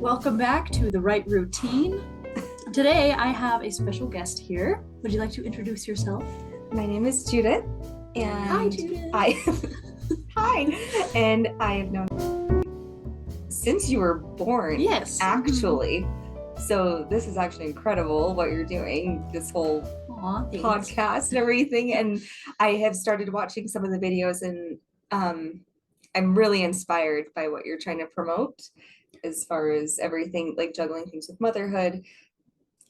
Welcome back to The Right Routine. Today I have a special guest here. Would you like to introduce yourself? My name is Judith, and Hi, Judith. Hi, and I have known since you were born. Yes. Actually. So this is actually incredible what you're doing, this whole podcast and everything. And I have started watching some of the videos, and I'm really inspired by what you're trying to promote as far as everything, like juggling things with motherhood,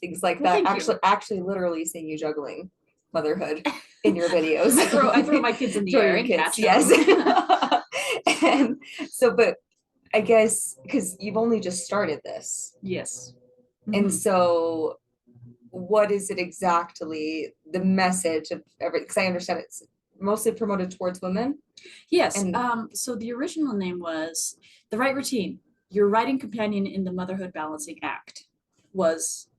things like that. Actually literally seeing you juggling motherhood in your videos. I throw my kids in the air and catch them. Yes. And so, but I guess because you've only just started this. Yes. And so what is it exactly, the message of everything? Because I understand it's mostly promoted towards women. Yes. So the original name was The Right Routine, Your Writing Companion in the Motherhood Balancing Act was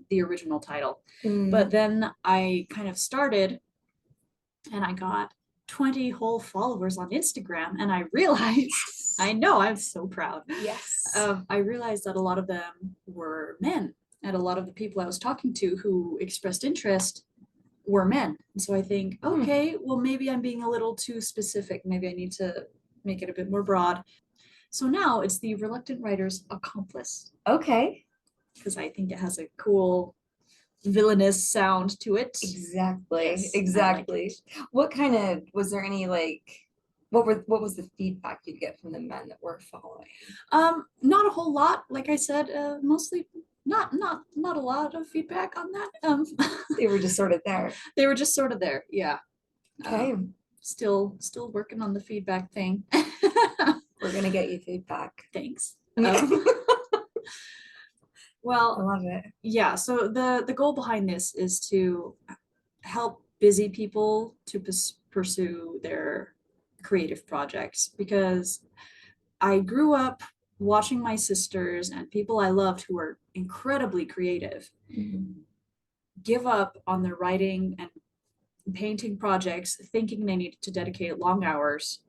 the original title. But then I kind of started and I got 20 whole followers on Instagram, and I realized, I know, I'm so proud. Yes. I realized that a lot of them were men, and a lot of the people I was talking to who expressed interest were men. And so I think, okay, well, maybe I'm being a little too specific. Maybe I need to make it a bit more broad. So now it's the Reluctant Writer's Accomplice. Okay. Because I think it has a cool villainous sound to it. Exactly. Yes, exactly. What kind of, was there any what was the feedback you'd get from the men that were following? Not a whole lot. Like I said, mostly not a lot of feedback on that. They were just sort of there. They were just sort of there. Yeah. Okay. Still working on the feedback thing. We're gonna get you feedback. Thanks. Well, I love it. Yeah, so the goal behind this is to help busy people to pursue their creative projects, because I grew up watching my sisters and people I loved who were incredibly creative give up on their writing and painting projects, thinking they needed to dedicate long hours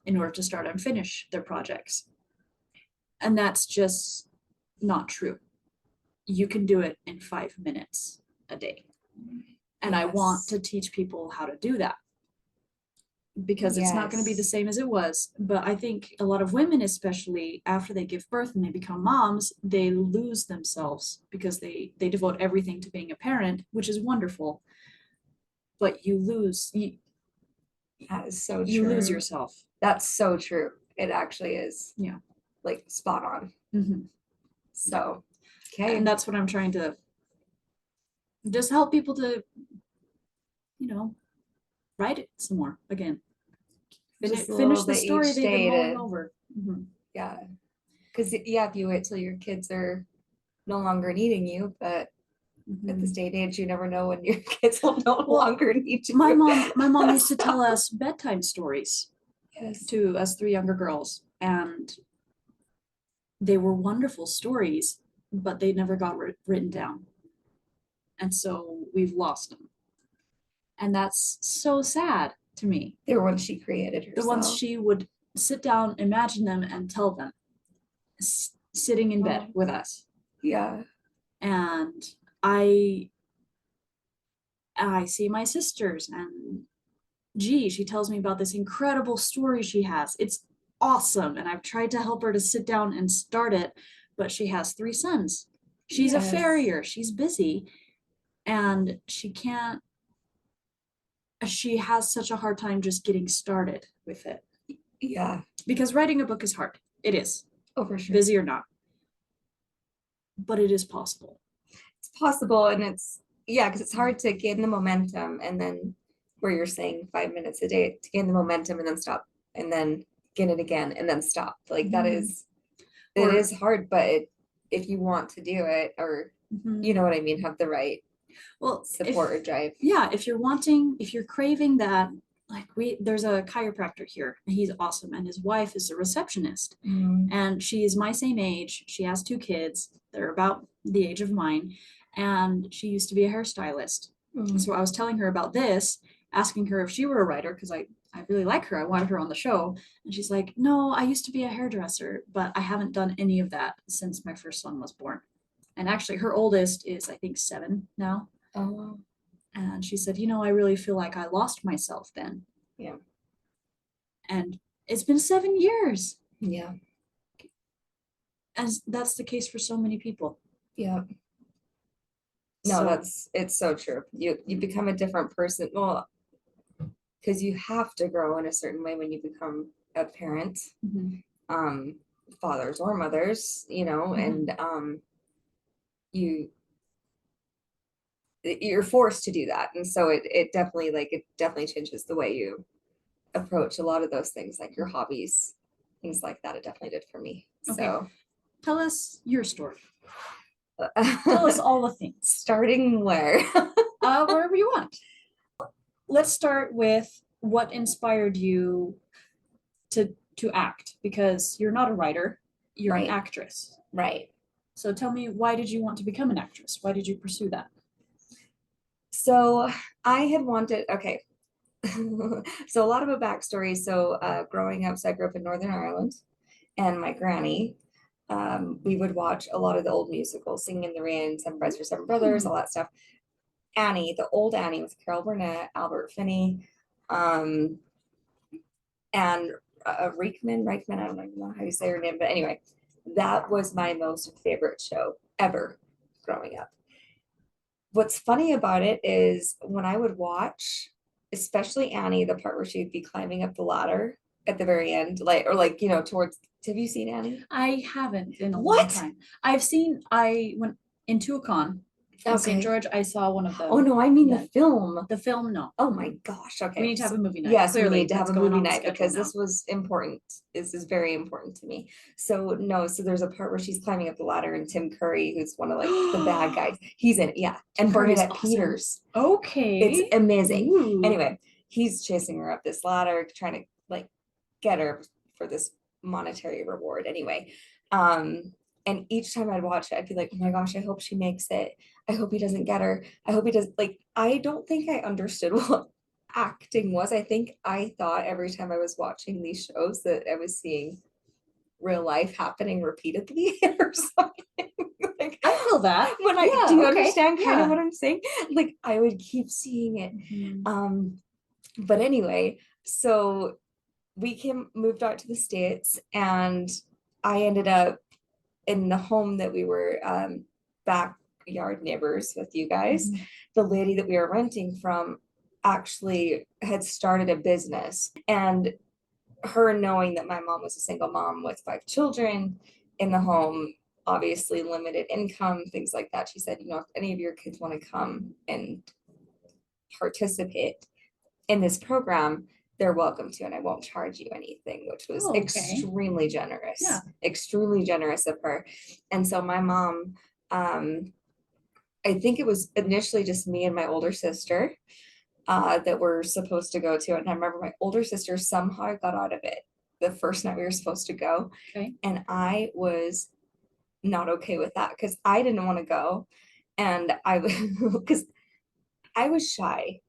in order to start and finish their projects. And that's just not true. You can do it in 5 minutes a day. And yes. I want to teach people how to do that, because it's not going to be the same as it was. But I think a lot of women, especially after they give birth and they become moms, they lose themselves because they devote everything to being a parent, which is wonderful. But you lose. That is so true. You lose yourself. That's so true. It actually is. Yeah. Like spot on. So. Okay. And that's what I'm trying to just help people to, write it some more again. Finish the story they've been mulling over. Yeah. Because, if you wait till your kids are no longer needing you, but at this day and age, you never know when your kids will no longer need you. My mom used to tell us bedtime stories to us 3 younger girls, and they were wonderful stories, but they never got written down. And so we've lost them. And that's so sad to me. They were ones she created herself. The ones she would sit down, imagine them, and tell them, sitting in bed with us. Yeah. And I see my sisters, and she tells me about this incredible story she has. It's awesome. And I've tried to help her to sit down and start it, but she has 3 sons. She's a farrier. She's busy, and she has such a hard time just getting started with it. Yeah. Because writing a book is hard. It is. Oh, for sure. Busy or not. But it is possible. It's possible, and because it's hard to gain the momentum, and then where you're saying 5 minutes a day to gain the momentum and then stop, and then get it again and then stop. Like that is, it is hard, but if you want to do it, or you know what I mean, have the right support or drive. Yeah, if you're craving that, like there's a chiropractor here, and he's awesome, and his wife is a receptionist, and she's my same age. She has 2 kids. They're about the age of mine, and she used to be a hairstylist. So I was telling her about this, asking her if she were a writer, because I I really like her. I wanted her on the show. And she's like, no, I used to be a hairdresser, but I haven't done any of that since my first son was born. And actually, her oldest is, I think, 7 now. Oh, And she said, I really feel like I lost myself then. yeah. And it's been 7 years. Yeah. As that's the case for so many people. Yeah. No, So, it's so true. You become a different person. Well, because you have to grow in a certain way when you become a parent, fathers or mothers, and you you're forced to do that. And so it definitely changes the way you approach a lot of those things, like your hobbies, things like that. It definitely did for me. Okay. So Tell us your story. Tell us all the things. Starting where? Wherever you want. Let's start with what inspired you to act, because you're not a writer, you're an Right. actress. Right. So tell me, why did you want to become an actress? Why did you pursue that? So I had wanted, okay. So a lot of a backstory. So growing up, so I grew up in Northern Ireland, and my granny, we would watch a lot of the old musicals, Singing in the Rain, Seven Brides for Seven Brothers, all that stuff. Annie, the old Annie with Carol Burnett, Albert Finney, and Reichman, I don't even know how you say her name, but anyway, that was my most favorite show ever growing up. What's funny about it is when I would watch, especially Annie, the part where she'd be climbing up the ladder at the very end, towards, have you seen Annie? I haven't in a long What? time. I went into a con in St. Okay. George. I saw one of them. Oh no, I mean the Yeah. film. The film, no. Oh my gosh. Okay. We need to have a movie night. Yes, Clearly, we need to have that's a going movie on the night schedule because now. this was important. This is very important to me. So no, so there's a part where she's climbing up the ladder and Tim Curry, who's one of like the bad guys, he's in it. Yeah. Tim And Curry's Bernadette awesome. Peters. Okay. It's amazing. Ooh. Anyway, he's chasing her up this ladder, trying to like get her for this monetary reward. Anyway, and each time I'd watch it, I'd be like, oh my gosh, I hope she makes it. I hope he doesn't get her. I hope he does. Like, I don't think I understood what acting was. I think I thought every time I was watching these shows that I was seeing real life happening repeatedly or something. Like, I feel that. When I Yeah, do you okay, understand kind yeah. of what I'm saying? Like I would keep seeing it. Mhm. But anyway, so we moved out to the States, and I ended up in the home that we were backyard neighbors with you guys. Mhm. The lady that we were renting from actually had started a business, and her knowing that my mom was a single mom with 5 children in the home, obviously limited income, things like that. She said, if any of your kids want to come and participate in this program, they're welcome to, and I won't charge you anything, which was Okay. extremely generous. Yeah. Extremely generous of her. And so my mom, I think it was initially just me and my older sister that were supposed to go to it. And I remember my older sister somehow got out of it the first night we were supposed to go. Okay. And I was not okay with that because I didn't want to go. And because I was shy.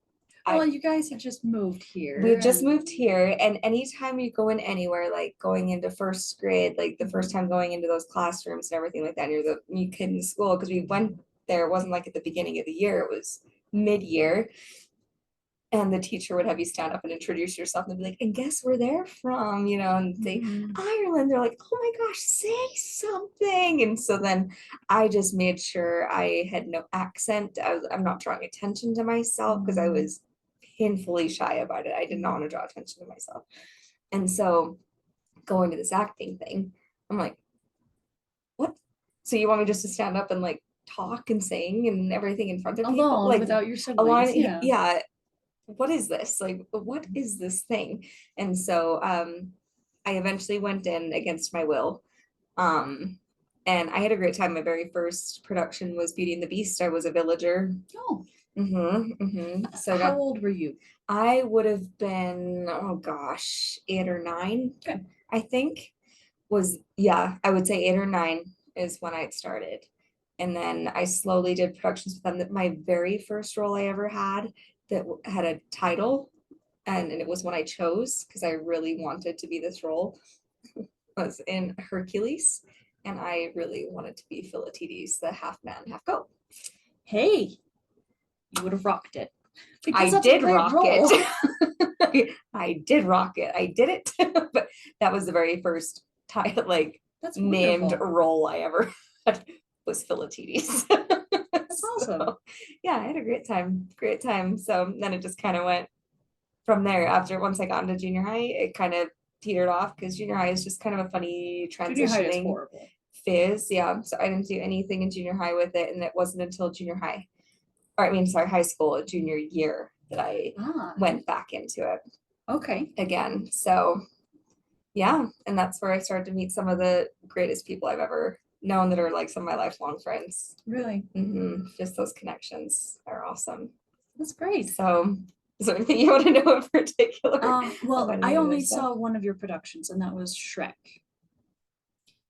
Well, you guys have just moved here. We just moved here, and anytime you go in anywhere, like going into first grade, like the first time going into those classrooms and everything like that, and you're the new kid in school, because we went there, it wasn't like at the beginning of the year, it was mid-year. And the teacher would have you stand up and introduce yourself and be like, and guess where they're from, and say Ireland. They're like, oh my gosh, say something. And so then I just made sure I had no accent. I'm not drawing attention to myself because I was painfully shy about it. I did not want to draw attention to myself. And so going to this acting thing, I'm like, what? So you want me just to stand up and like talk and sing and everything in front of people? Alone, Like without your siblings. Yeah. What is this? Like, what is this thing? And so I eventually went in against my will. And I had a great time. My very first production was Beauty and the Beast. I was a villager. Oh. So how old were you? I would have been, oh gosh, 8 or 9. Okay. I think I would say 8 or 9 is when I started. And then I slowly did productions with them. That my very first role I ever had that had a title and it was one I chose because I really wanted to be this role, was in Hercules, and I really wanted to be Philoctetes, the half man, half goat. Hey, you would have rocked it. I did rock it. I did rock it. I did it. But that was the very first time, like, That's named wonderful. role I ever had was Philoctetes. That's awesome. So, yeah, I had a great time. Great time. So then it just kind of went from there. After once I got into junior high, it kind of petered off because junior high is just kind of a funny Junior high is transitioning horrible. phase. Yeah. So I didn't do anything in junior high with it. And it wasn't until junior high, or I mean, sorry, high school, junior year, that I went back into it Okay. again. So yeah, and that's where I started to meet some of the greatest people I've ever known that are like some of my lifelong friends. Really? Just those connections are awesome. That's great. So is there anything you want to know in particular? Well, I only saw one of your productions, and that was Shrek.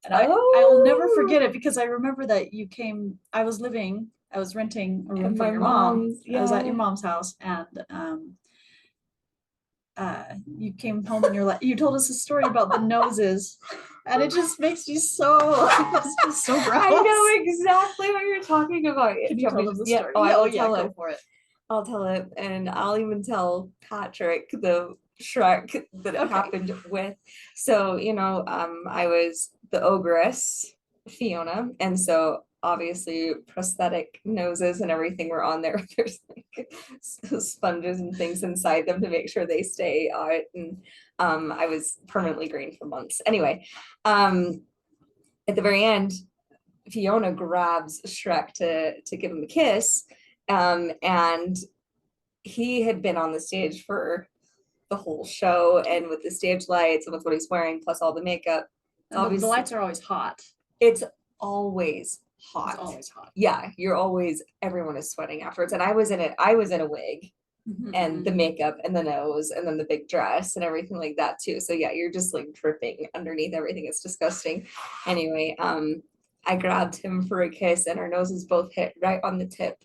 And I will never forget it because I remember that you came, I was renting a room from your mom. I was at your mom's house, and you came home and you told us a story about the noses, and it just makes me so it's just so gross. I know exactly what you're talking about. Can you tell them the story? Oh, I will tell go it. for it. I'll tell it, and I'll even tell Patrick the Shrek that it happened with. So, I was the ogress, Fiona, and so obviously prosthetic noses and everything were on there. There's like sponges and things inside them to make sure they stay out, and I was permanently green for months. Anyway, at the very end, Fiona grabs Shrek to give him a kiss. And he had been on the stage for the whole show, and with the stage lights and with what he's wearing, plus all the makeup. The lights are always hot. It's always hot. It's always hot. Yeah, everyone is sweating afterwards. And I was in a wig, and the makeup and the nose and then the big dress and everything like that too. So yeah, you're just like dripping underneath everything. It's disgusting. Anyway, I grabbed him for a kiss, and our noses both hit right on the tip.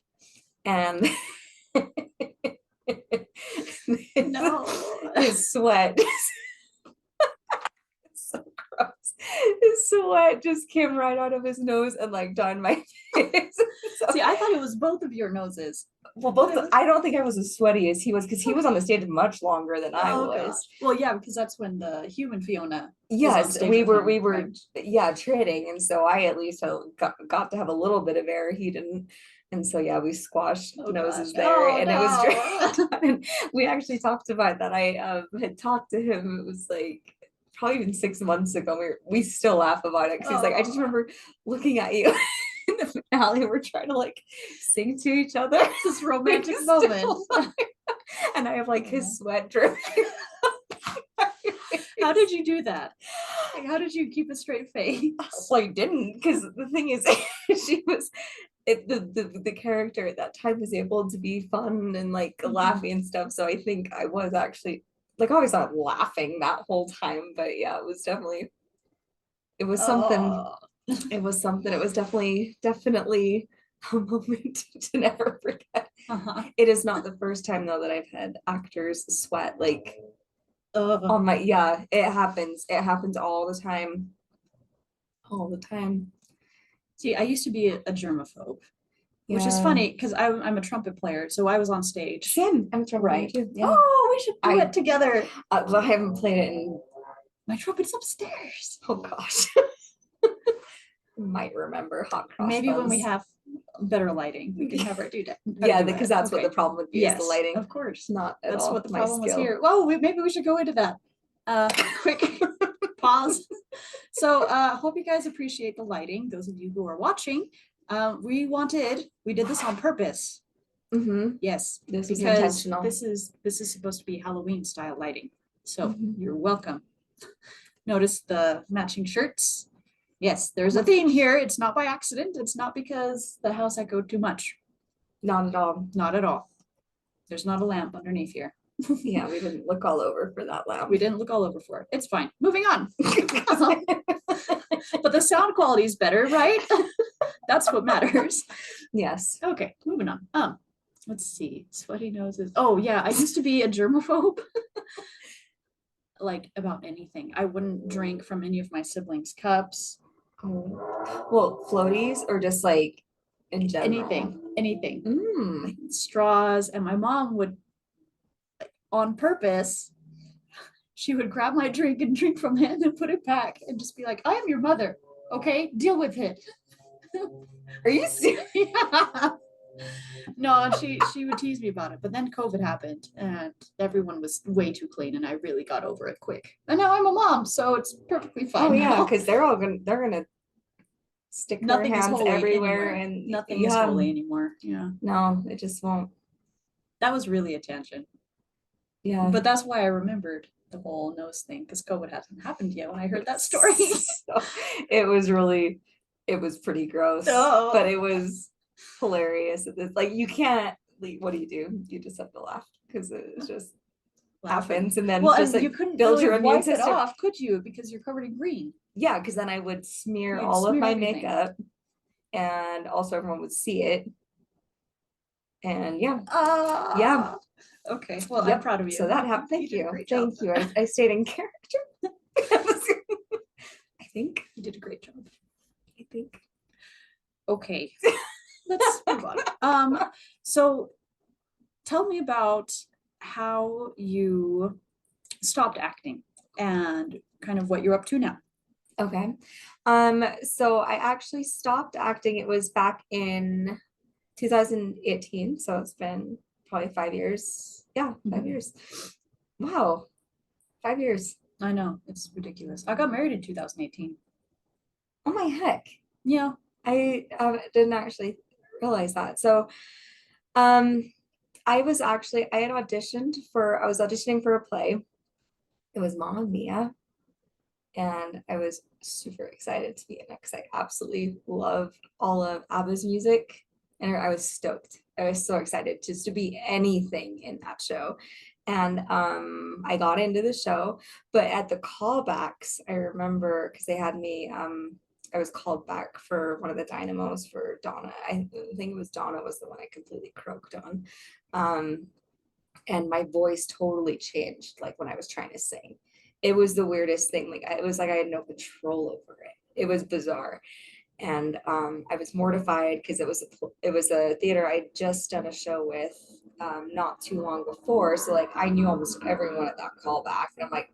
And no, his sweat, so gross. His sweat just came right out of his nose and like down my face. So, see, I thought it was both of your noses. Well, I don't think I was as sweaty as he was, because he was on the stage much longer than I was. Gosh. Well, yeah, because that's when the human Fiona. Yes, we were trading, and so I at least got to have a little bit of air. He didn't. And so yeah, we squashed noses there, and it was great. And we actually talked about that. I had talked to him. It was like probably even 6 months ago. We still laugh about it because he's like, I just remember looking at you in the finale. We're trying to like sing to each other. This romantic moment, and I have like his sweat dripping. How did you do that? Like, how did you keep a straight face? Well, I didn't, because the thing is, she was. The character at that time was able to be fun and like laughing and stuff. So I think I was actually like always not laughing that whole time, but yeah, it was something. It was something. It was definitely a moment to never forget. It is not the first time though that I've had actors sweat like on my, it happens all the time. See, I used to be a germaphobe, which is funny because I'm a trumpet player, so I was on stage. Same, I'm a trumpet player too. Yeah. Oh, we should do it together. Well, I haven't played it in. My trumpet's upstairs. Oh gosh. Might remember hot cross. Maybe when we have better lighting, we can have her do that. Yeah, because that's what the problem would be, is the lighting. Of course. Not at that's all what the my problem was skill. here. Whoa, maybe we should go into that. Quick pause. So hope you guys appreciate the lighting, those of you who are watching. We did this on purpose. Yes, this because was intentional. This is supposed to be Halloween style lighting. So you're welcome. Notice the matching shirts. Yes, there's a theme here. It's not by accident. It's not because the house echoed too much. Not at all. Not at all. There's not a lamp underneath here. Yeah, we didn't look all over for that lamp. We didn't look all over for it. It's fine. Moving on. But the sound quality is better, right? That's what matters. Yes. Okay, moving on. Let's see. Sweaty noses. Oh yeah, I used to be a germaphobe. Like about anything. I wouldn't drink from any of my siblings' cups. Oh, well, floaties or just like in general? Anything. Mm. Straws. And my mom would, on purpose, she would grab my drink and drink from it and then put it back and just be like, I am your mother. Okay, deal with it. Are you serious? Yeah. No, and she would tease me about it. But then COVID happened and everyone was way too clean and I really got over it quick. And now I'm a mom, so it's perfectly fine. Oh yeah, now. because they're gonna stick their Nothing is hands holy everywhere anywhere. and Nothing is holy anymore. Yeah. No, it just won't. That was really a tangent. Yeah. But that's why I remembered the whole nose thing, because COVID hasn't happened yet when I heard that story. So, it was pretty gross. Oh. But it was hilarious. It's like you can't what do? You just have to laugh because it just happens and then well, just and like you couldn't build really your immune wipe it system off, could you? Because you're covered in green. Yeah, because then I would smear You'd all of smear my everything. makeup and also everyone would see it. And yeah. Yeah. Okay. Well, Yep. I'm proud of you. So that happened. Thank did a you. great job. Thank you. I stayed in character. I think. You did a great job. I think. Okay. Let's move on. So tell me about how you stopped acting and kind of what you're up to now. Okay. So I actually stopped acting. It was back in 2018. So it's been probably 5 years. Yeah, 5 years. Wow. 5 years. I know. It's ridiculous. I got married in 2018. Oh my heck. Yeah. I didn't actually realize that. So I was auditioning for a play. It was Mamma Mia. And I was super excited to be in it because I absolutely love all of ABBA's music. And I was stoked. I was so excited just to be anything in that show. And I got into the show, but at the callbacks, I remember because they had me, I was called back for one of the dynamos for Donna. I think it was Donna was the one I completely croaked on. And my voice totally changed like when I was trying to sing. It was the weirdest thing. Like it was like I had no control over it. It was bizarre. And I was mortified because it was a theater I'd just done a show with not too long before. So like I knew almost everyone at that callback. And I'm like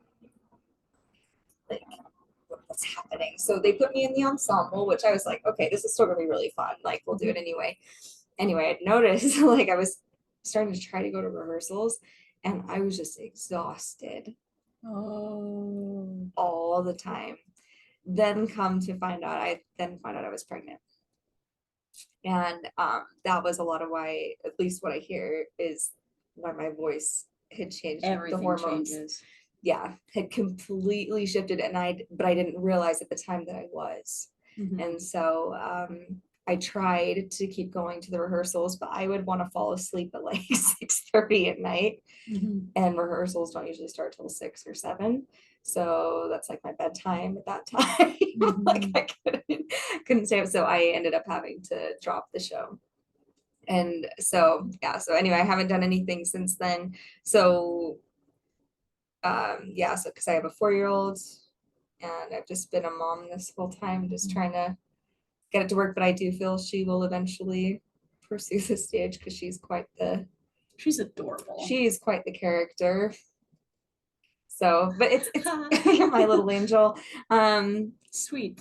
what's happening? So they put me in the ensemble, which I was like, okay, this is still gonna be really fun. Like we'll do it anyway. Anyway, I'd noticed like I was starting to try to go to rehearsals and I was just exhausted. Oh. All the time. Then come to find out, I was pregnant. And that was a lot of why, at least what I hear is why my voice had changed. Everything the hormones changes. Yeah, had completely shifted and but I didn't realize at the time that I was. And so I tried to keep going to the rehearsals, but I would want to fall asleep at like 6:30 at night. And rehearsals don't usually start till 6 or 7. So that's like my bedtime at that time. Like I couldn't stay up. So I ended up having to drop the show. And so yeah, so anyway, I haven't done anything since then. So yeah, so because I have a 4-year-old and I've just been a mom this whole time, just trying to get it to work. But I do feel she will eventually pursue the stage because she's she's adorable. She's quite the character. So, but it's you're my little angel. Sweet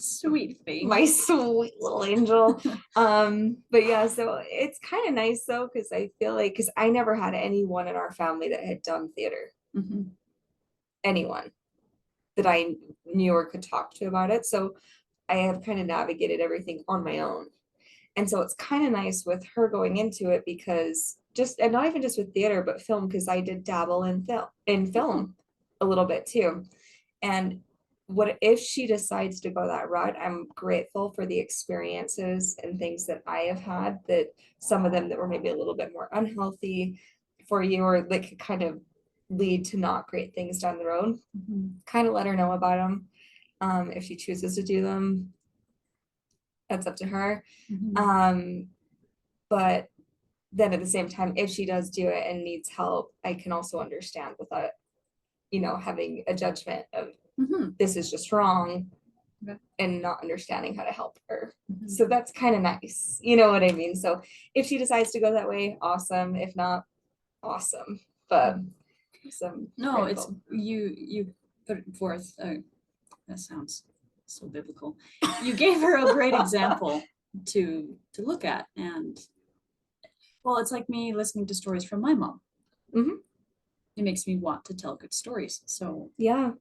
thing. My sweet little angel. But yeah, so it's kind of nice though, because I feel like because I never had anyone in our family that had done theater. Anyone that I knew or could talk to about it. So I have kind of navigated everything on my own. And so it's kind of nice with her going into it because and not even just with theater, but film, because I did dabble in film a little bit too. And what if she decides to go that route? I'm grateful for the experiences and things that I have had, that some of them that were maybe a little bit more unhealthy for you, or that could kind of lead to not great things down the road. Kind of let her know about them. If she chooses to do them, that's up to her. But then at the same time, if she does do it and needs help, I can also understand without, having a judgment of this is just wrong. Okay. And not understanding how to help her. Mhm. So that's kind of nice. You know what I mean? So if she decides to go that way, awesome. If not, awesome. But some No, critical. it's you put forth that sounds so biblical. You gave her a great example to look at, and well, it's like me listening to stories from my mom. Mhm. It makes me want to tell good stories. So Yeah.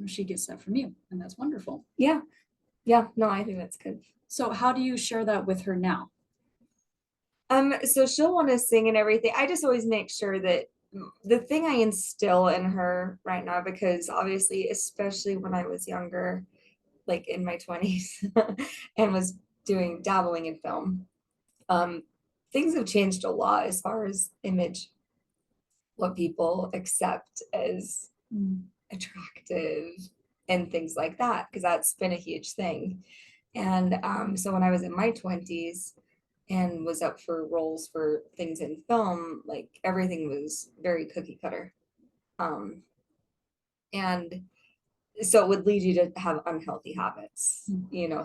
she gets that from you, and that's wonderful. Yeah. Yeah. No, I think that's good. So how do you share that with her now? So she'll want to sing and everything. I just always make sure that the thing I instill in her right now, because obviously, especially when I was younger, like in my 20s, and was dabbling in film, things have changed a lot as far as image, what people accept as attractive and things like that, because that's been a huge thing. And so when I was in my 20s and was up for roles for things in film, like everything was very cookie cutter. And so it would lead you to have unhealthy habits,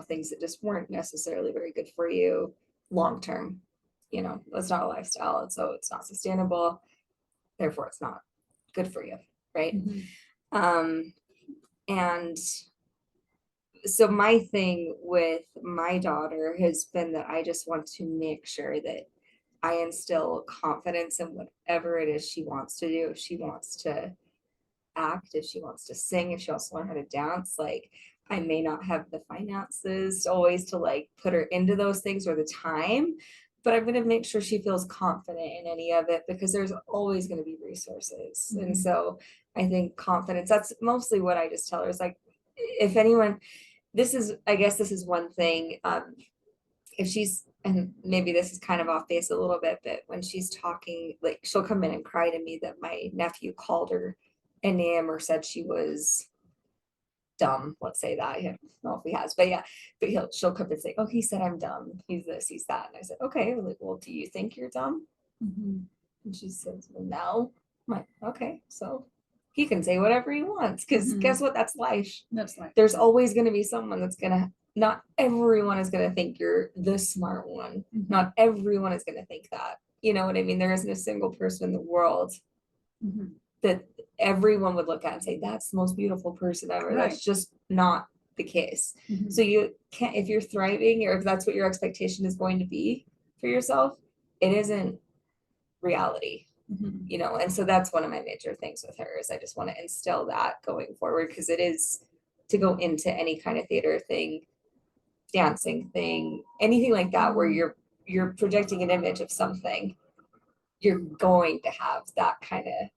things that just weren't necessarily very good for you long term. That's not a lifestyle. And so it's not sustainable. Therefore, it's not good for you. Right. And so my thing with my daughter has been that I just want to make sure that I instill confidence in whatever it is she wants to do. If she wants to act, if she wants to sing, if she wants to learn how to dance, like I may not have the finances always to like put her into those things or the time, but I'm going to make sure she feels confident in any of it, because there's always going to be resources. And so I think confidence, that's mostly what I just tell her, is like, if anyone, I guess this is one thing, if she's, and maybe this is kind of off base a little bit, but when she's talking, like she'll come in and cry to me that my nephew called her a name or said she was dumb. Let's say that. I don't know if he has, but yeah, but she'll come and say, oh, he said I'm dumb. He's this, he's that. And I said, okay, like, well, do you think you're dumb? And she says, well, no. I'm like, okay, so he can say whatever he wants, because guess what? That's life. That's life. There's always going to be someone that's going to, not everyone is going to think you're the smart one. Not everyone is going to think that. You know what I mean? There isn't a single person in the world that everyone would look at and say, that's the most beautiful person ever. Right. That's just not the case. So you can't, if you're thriving or if that's what your expectation is going to be for yourself, it isn't reality. And so that's one of my major things with her, is I just want to instill that going forward, because it is to go into any kind of theater thing, dancing thing, anything like that, where you're projecting an image of something, you're going to have that kind of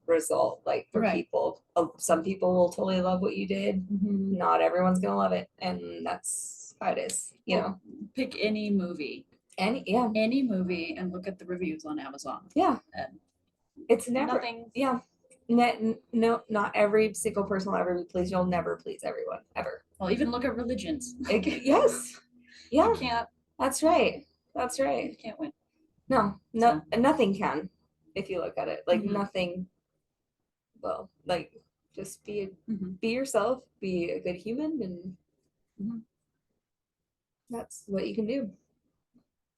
result, like for people. Some people will totally love what you did. Not everyone's gonna love it, and that's how it is. Pick any movie any movie and look at the reviews on Amazon. And it's never nothing. No, not every single person will ever be pleased. You'll never please everyone ever. Well, even look at religions. Yes. Yeah. You can't. That's right. You can't win. No, nothing can, if you look at it. Like nothing. Well, like just be yourself, be a good human, and that's what you can do,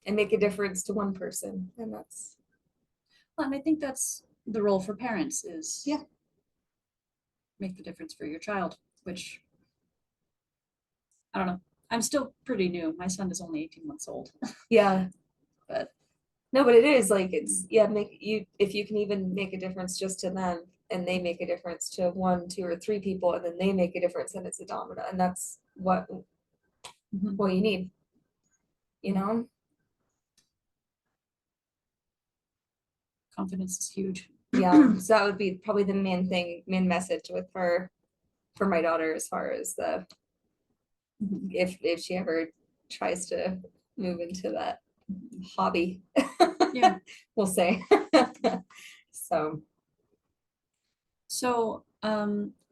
and make a difference to one person. And that's, well, and I think that's the role for parents, is Yeah. make the difference for your child, which I don't know. I'm still pretty new. My son is only 18 months old. Yeah. But no, but it is like, it's, if you can even make a difference just to them, and they make a difference to 1, 2, or 3 people, and then they make a difference, and it's a domino, and that's what you need, confidence is huge. Yeah. So that would be probably the main message with her, for my daughter, as far as the, if she ever tries to move into that hobby. Yeah. We'll say. So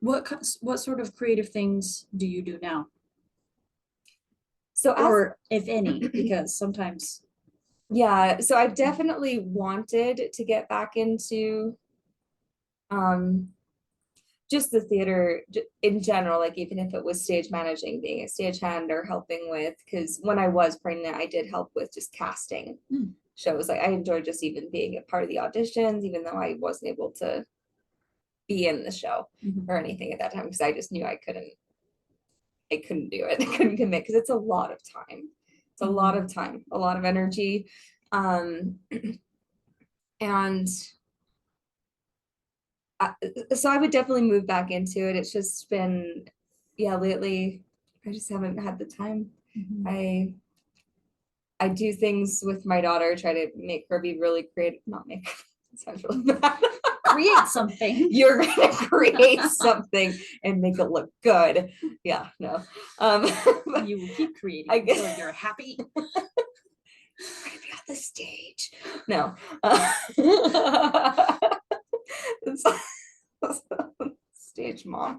what sort of creative things do you do now? So or if any, because sometimes Yeah, so I've definitely wanted to get back into just the theater in general, like even if it was stage managing, being a stagehand or helping with, because when I was pregnant, I did help with just casting shows. Like I enjoyed just even being a part of the auditions, even though I wasn't able to be in the show or anything at that time, because I just knew I couldn't do it. I couldn't commit because it's a lot of time. It's a lot of time, a lot of energy. And so I would definitely move back into it. It's just been, yeah, lately I just haven't had the time. I do things with my daughter, try to make her be really creative, not make it sounds really bad. Create something. You're gonna create something and make it look good. Yeah, no. You will keep creating I guess until you're happy. We're gonna be on the stage. No. Stage mom.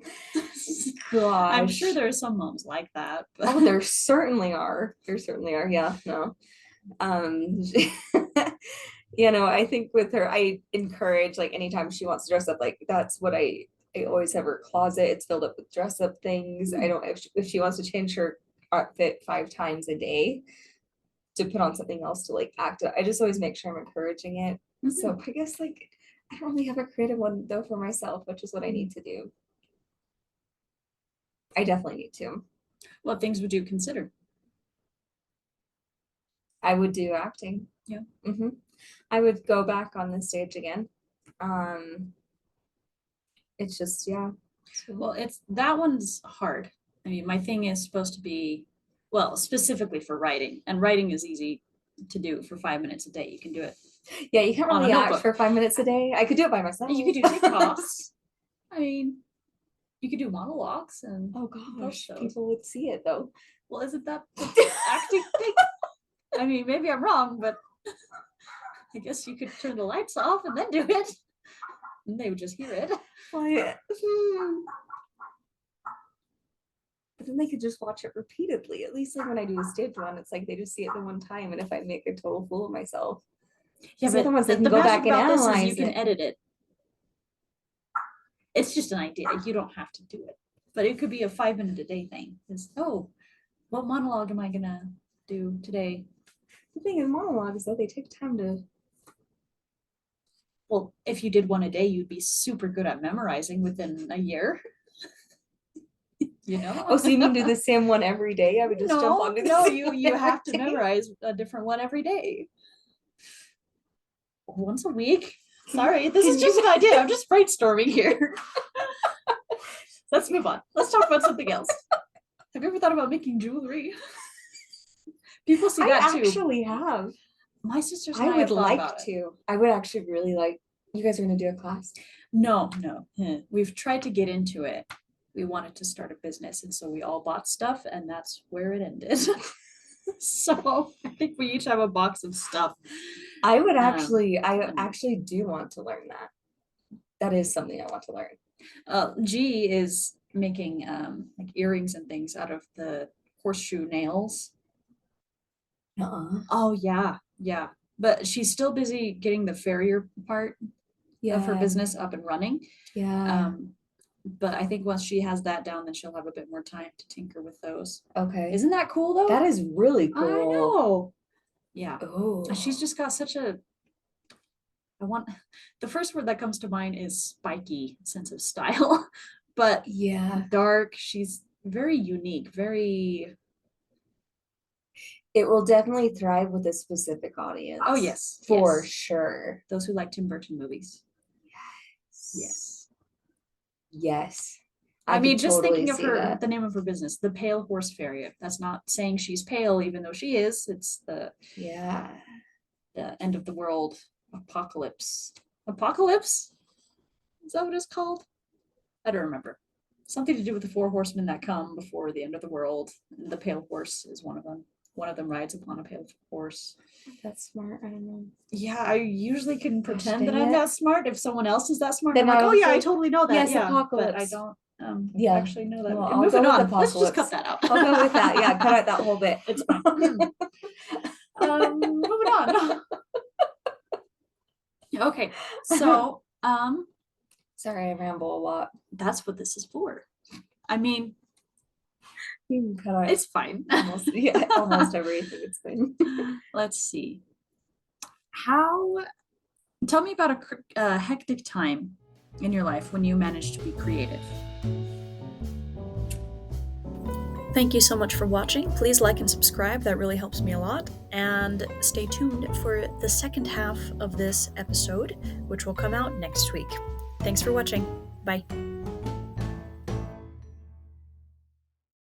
Gosh. I'm sure there are some moms like that. But... Oh, there certainly are. There certainly are. Yeah, no. You know, I think with her, I encourage, like, anytime she wants to dress up, like, that's what I always have her closet. It's filled up with dress up things. I don't, if she wants to change her outfit 5 times a day to put on something else to like act, I just always make sure I'm encouraging it. So I guess like I don't really have a creative one though for myself, which is what I need to do. I definitely need to. What things would you consider? I would do acting. Yeah. I would go back on the stage again. It's just, yeah. Well, that one's hard. I mean, my thing is supposed to be, well, specifically for writing, and writing is easy to do for 5 minutes a day. You can do it. Yeah, you can't really act for 5 minutes a day. I could do it by myself. You could do TikToks. I mean, you could do monologues and oh gosh, people would see it though. Well, isn't that the acting thing? I mean, maybe I'm wrong, but I guess you could turn the lights off and then do it. And they would just hear it. Well, yeah. But then they could just watch it repeatedly. At least like when I do a stage one, it's like they just see it the one time. And if I make a total fool of myself, yeah, but the ones that can go back and analyze you can edit it. It's just an idea. You don't have to do it, but it could be a 5 minute a day thing. Is what monologue am I gonna do today? The thing is, monologues though, they take time to. Well, if you did one a day, you'd be super good at memorizing within a year. You know? Oh, so you mean do the same one every day? I would just jump onto the No, you have to memorize a different one every day. Once a week. Sorry, this is just an idea. I'm just brainstorming here. Let's move on. Let's talk about something else. Have you ever thought about making jewelry? People see that too. I actually have. My sisters. I would like to. I would actually really like. You guys are gonna do a class? No. We've tried to get into it. We wanted to start a business, and so we all bought stuff, and that's where it ended. So I think we each have a box of stuff. I would actually, I actually do want to learn that. That is something I want to learn. G is making like earrings and things out of the horseshoe nails. Oh yeah. But she's still busy getting the farrier part of her business up and running. Yeah. But I think once she has that down, then she'll have a bit more time to tinker with those. Okay. Isn't that cool though? That is really cool. I know. Yeah. Oh. She's just got such a. The first word that comes to mind is spiky sense of style, but yeah, dark. She's very unique. Very. It will definitely thrive with a specific audience. Oh yes, for sure. Those who like Tim Burton movies. Yes. I mean, just totally thinking of the name of her business, the Pale Horse Farrier. That's not saying she's pale, even though she is. It's the end of the world apocalypse. Apocalypse? Is that what it's called? I don't remember. Something to do with the 4 horsemen that come before the end of the world. And the pale horse is one of them. One of them rides upon a pale horse. That's smart. I don't know. Yeah, I usually can pretend that I'm that smart. If someone else is that smart, then I'm like, oh yeah, I totally know that. Yes, apocalypse. But I don't actually know that. Well, moving on. Let's just cut that out. I'll go with that. Yeah, cut out that whole bit. It's fine. Moving on. Okay, so sorry, I ramble a lot. That's what this is for. I mean, You can cut it's fine. almost everything. It's fine. Let's see. Tell me about a hectic time in your life when you managed to be creative. Thank you so much for watching. Please like and subscribe. That really helps me a lot. And stay tuned for the second half of this episode, which will come out next week. Thanks for watching. Bye.